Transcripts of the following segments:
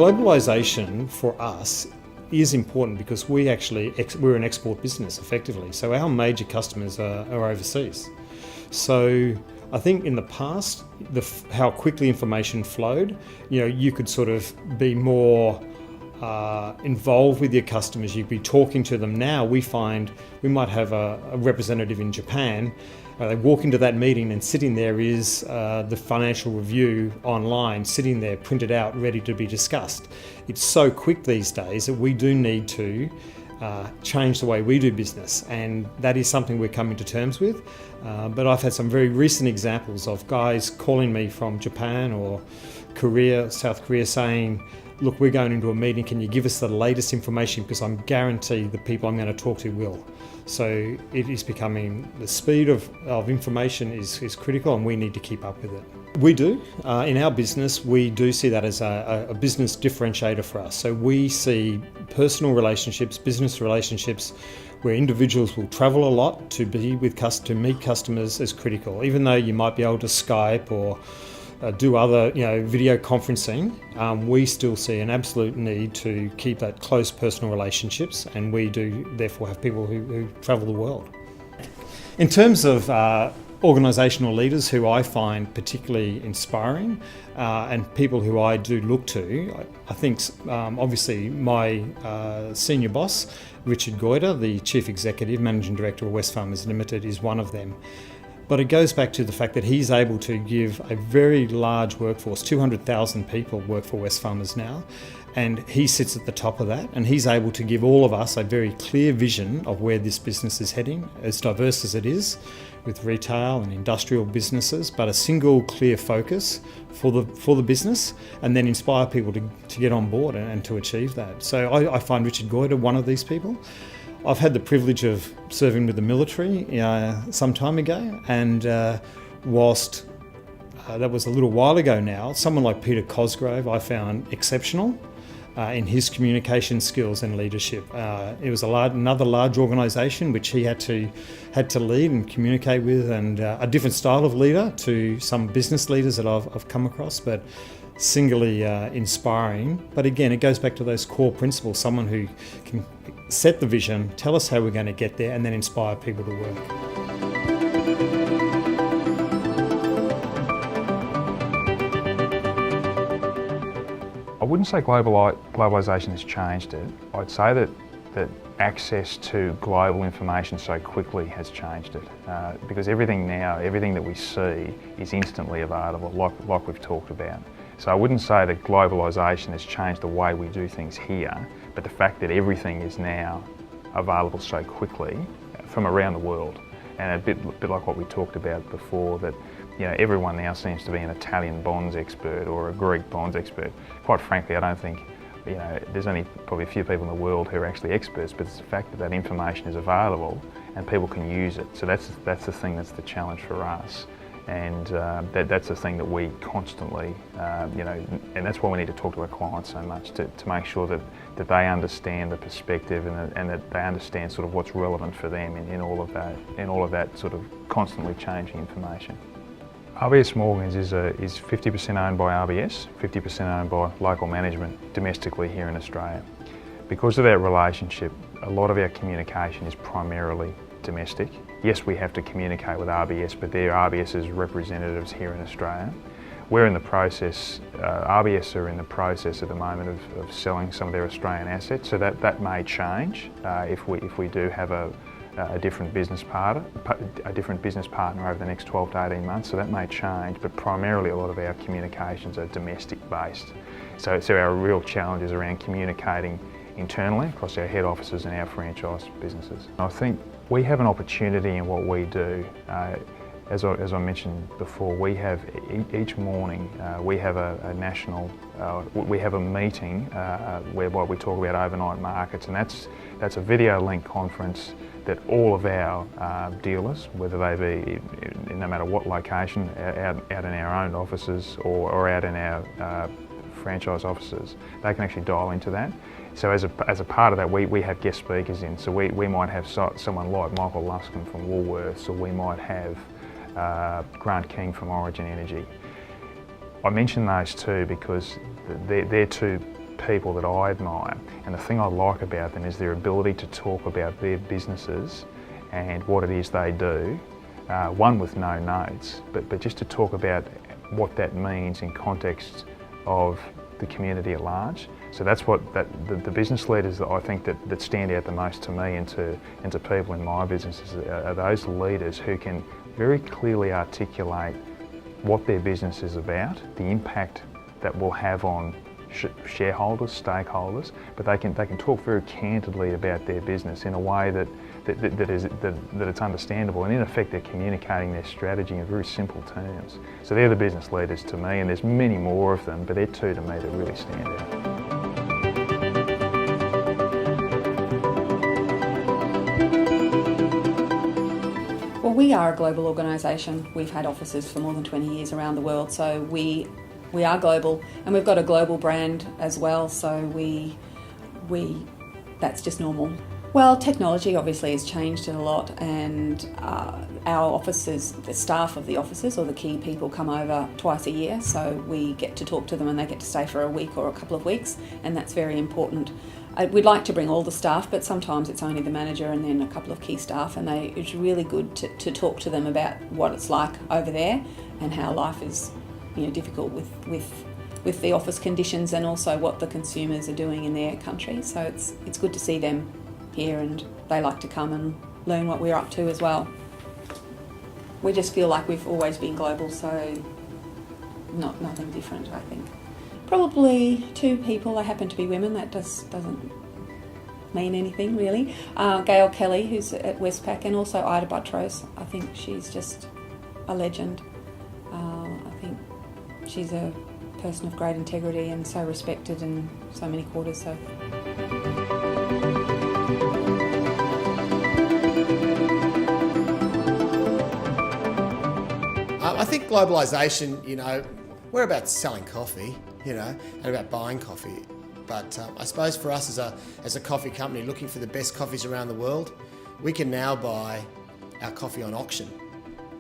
globalisation for us is important because we're an export business effectively. So our major customers are overseas. So I think in the past, how quickly information flowed, you could sort of be more involved with your customers. You'd be talking to them. Now we find we might have a representative in Japan. They walk into that meeting and sitting there is the financial review online, sitting there printed out, ready to be discussed. It's so quick these days that we do need to change the way we do business, and that is something we're coming to terms with. But I've had some very recent examples of guys calling me from Japan or Korea, South Korea, saying, look, we're going into a meeting, can you give us the latest information, because I'm guaranteed the people I'm going to talk to will. So it is becoming, the speed of information is critical, and we need to keep up with it. We do. In our business, we do see that as a business differentiator for us. So we see personal relationships, business relationships, where individuals will travel a lot to meet customers as critical. Even though you might be able to Skype or do other video conferencing, we still see an absolute need to keep that close personal relationships, and we do therefore have people who travel the world. In terms of organisational leaders who I find particularly inspiring and people who I do look to, I think obviously my senior boss, Richard Goyder, the Chief Executive, Managing Director of Wesfarmers Limited, is one of them. But it goes back to the fact that he's able to give a very large workforce, 200,000 people work for Wesfarmers now, and he sits at the top of that, and he's able to give all of us a very clear vision of where this business is heading, as diverse as it is, with retail and industrial businesses, but a single clear focus for the business, and then inspire people to get on board and to achieve that. So I find Richard Goyder one of these people. I've had the privilege of serving with the military some time ago, and whilst that was a little while ago now, someone like Peter Cosgrove I found exceptional in his communication skills and leadership. It was another large organisation which he had to lead and communicate with, and a different style of leader to some business leaders that I've come across, but singularly inspiring. But again, it goes back to those core principles, someone who can set the vision, tell us how we're going to get there, and then inspire people to work. I wouldn't say globalisation has changed it. I'd say that access to global information so quickly has changed it. Because everything that we see is instantly available, like we've talked about. So I wouldn't say that globalisation has changed the way we do things here, but the fact that everything is now available so quickly from around the world. And a bit like what we talked about before, that everyone now seems to be an Italian bonds expert or a Greek bonds expert. Quite frankly, I don't think there's only probably a few people in the world who are actually experts, but it's the fact that information is available and people can use it. So that's the thing, that's the challenge for us. And that's the thing that we constantly, and that's why we need to talk to our clients so much, to make sure that they understand the perspective and that they understand sort of what's relevant for them in all of that sort of constantly changing information. RBS Morgans is 50% owned by RBS, 50% owned by local management domestically here in Australia. Because of that relationship, a lot of our communication is primarily domestic. Yes, we have to communicate with RBS, but they're RBS's representatives here in Australia. We're in the process, RBS are in the process at the moment of selling some of their Australian assets, so that may change if we do have a different business partner over the next 12 to 18 months, so that may change, but primarily a lot of our communications are domestic based. So our real challenge is around communicating internally across our head offices and our franchise businesses. I think we have an opportunity in what we do. As I mentioned before, we have each morning we have a national, we have a meeting whereby we talk about overnight markets, and that's a video link conference that all of our dealers, whether they be no matter what location, out in our own offices or out in our franchise offices, they can actually dial into that. So as a part of that, we have guest speakers in. So we might have someone like Michael Luskin from Woolworths, or we might have Grant King from Origin Energy. I mention those two because they're two people that I admire, and the thing I like about them is their ability to talk about their businesses and what it is they do, one with no notes, but just to talk about what that means in context of the community at large. So that's what the business leaders that I think that stand out the most to me and to people in my businesses are those leaders who can very clearly articulate what their business is about, the impact that will have on shareholders, stakeholders, but they can talk very candidly about their business in a way that it's understandable, and in effect they're communicating their strategy in very simple terms. So they're the business leaders to me, and there's many more of them, but they're two to me that really stand out. Well, we are a global organisation. We've had offices for more than 20 years around the world, so we are global, and we've got a global brand as well, so that's just normal. Well, technology obviously has changed it a lot, and our offices, the staff of the offices or the key people come over twice a year, so we get to talk to them and they get to stay for a week or a couple of weeks, and that's very important. We'd like to bring all the staff, but sometimes it's only the manager and then a couple of key staff, and it's really good to talk to them about what it's like over there and how life is difficult with the office conditions, and also what the consumers are doing in their country. So it's good to see them here, and they like to come and learn what we're up to as well. We just feel like we've always been global, so nothing different, I think. Probably 2 people. They happen to be women. That doesn't mean anything really. Gail Kelly, who's at Westpac, and also Ida Buttrose. I think she's just a legend. I think she's a person of great integrity and so respected in so many quarters. So. I think globalisation, we're about selling coffee, and about buying coffee. But I suppose for us as a coffee company looking for the best coffees around the world, we can now buy our coffee on auction,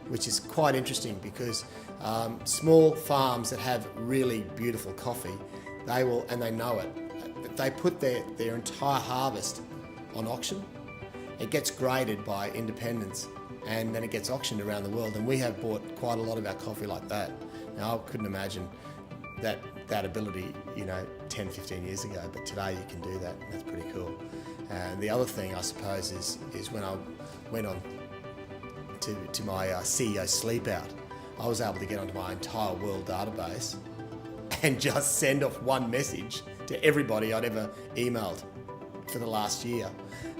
which is quite interesting because small farms that have really beautiful coffee, they will, and they know it, they put their entire harvest on auction. It gets graded by independents, and then it gets auctioned around the world, and we have bought quite a lot of our coffee like that. Now, I couldn't imagine that ability 10, 15 years ago, but today you can do that, and that's pretty cool. And the other thing, I suppose, is when I went on to my CEO sleep out, I was able to get onto my entire world database and just send off one message to everybody I'd ever emailed for the last year,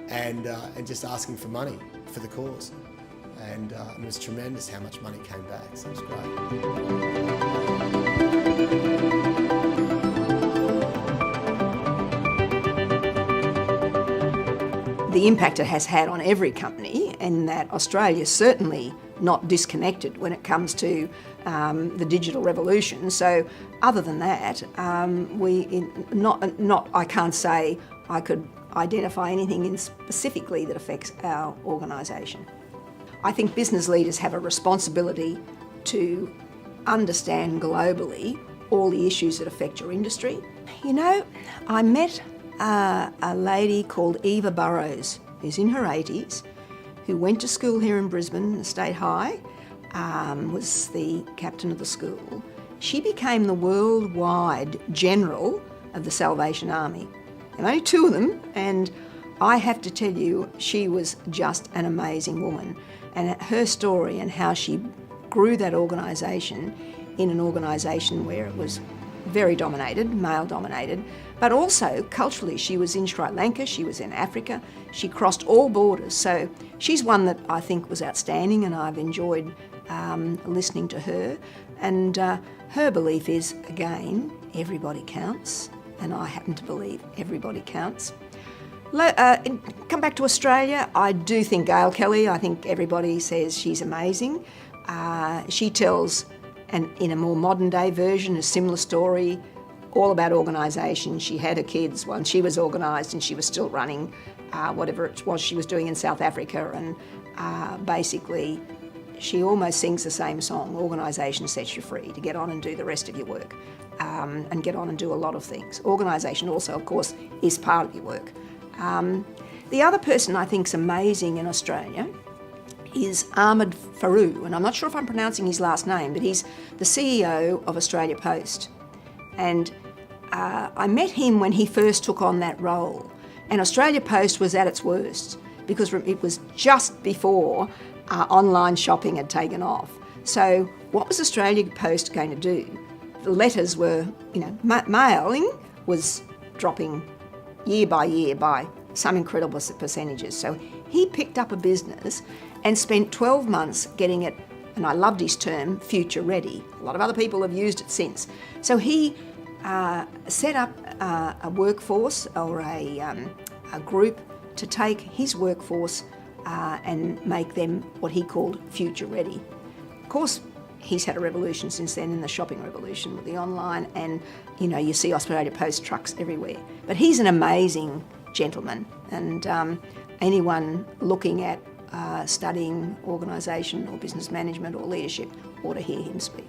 and just asking for money for the cause. And it was tremendous how much money came back, so it was great. The impact it has had on every company, and that Australia's certainly not disconnected when it comes to the digital revolution. So other than that, I can't say I could identify anything specifically that affects our organisation. I think business leaders have a responsibility to understand globally all the issues that affect your industry. I met a lady called Eva Burrows, who's in her 80s, who went to school here in Brisbane, the State High, was the captain of the school. She became the worldwide general of the Salvation Army. There were only 2 of them, and I have to tell you, she was just an amazing woman. And her story and how she grew that organisation in an organisation where it was very dominated, male-dominated, but also culturally. She was in Sri Lanka, she was in Africa, she crossed all borders. So she's one that I think was outstanding, and I've enjoyed listening to her. And her belief is, again, everybody counts, and I happen to believe everybody counts. Come back to Australia, I do think Gail Kelly, I think everybody says she's amazing. She tells, in a more modern day version, a similar story, all about organisation. She had her kids when she was organised, and she was still running whatever it was she was doing in South Africa, and basically she almost sings the same song, organisation sets you free to get on and do the rest of your work. and get on and do a lot of things. Organisation also, of course, is part of your work. The other person I think is amazing in Australia is Ahmed Farouk, and I'm not sure if I'm pronouncing his last name, but he's the CEO of Australia Post. And I met him when he first took on that role, and Australia Post was at its worst because it was just before online shopping had taken off. So what was Australia Post going to do? The letters were, mailing was dropping year by year by some incredible percentages. So he picked up a business and spent 12 months getting it, and I loved his term, future ready. A lot of other people have used it since. So he set up a workforce or a group to take his workforce and make them what he called future ready. Of course, he's had a revolution since then in the shopping revolution with the online, and you see Australia Post trucks everywhere. But he's an amazing gentleman, and anyone looking at studying organisation or business management or leadership ought to hear him speak.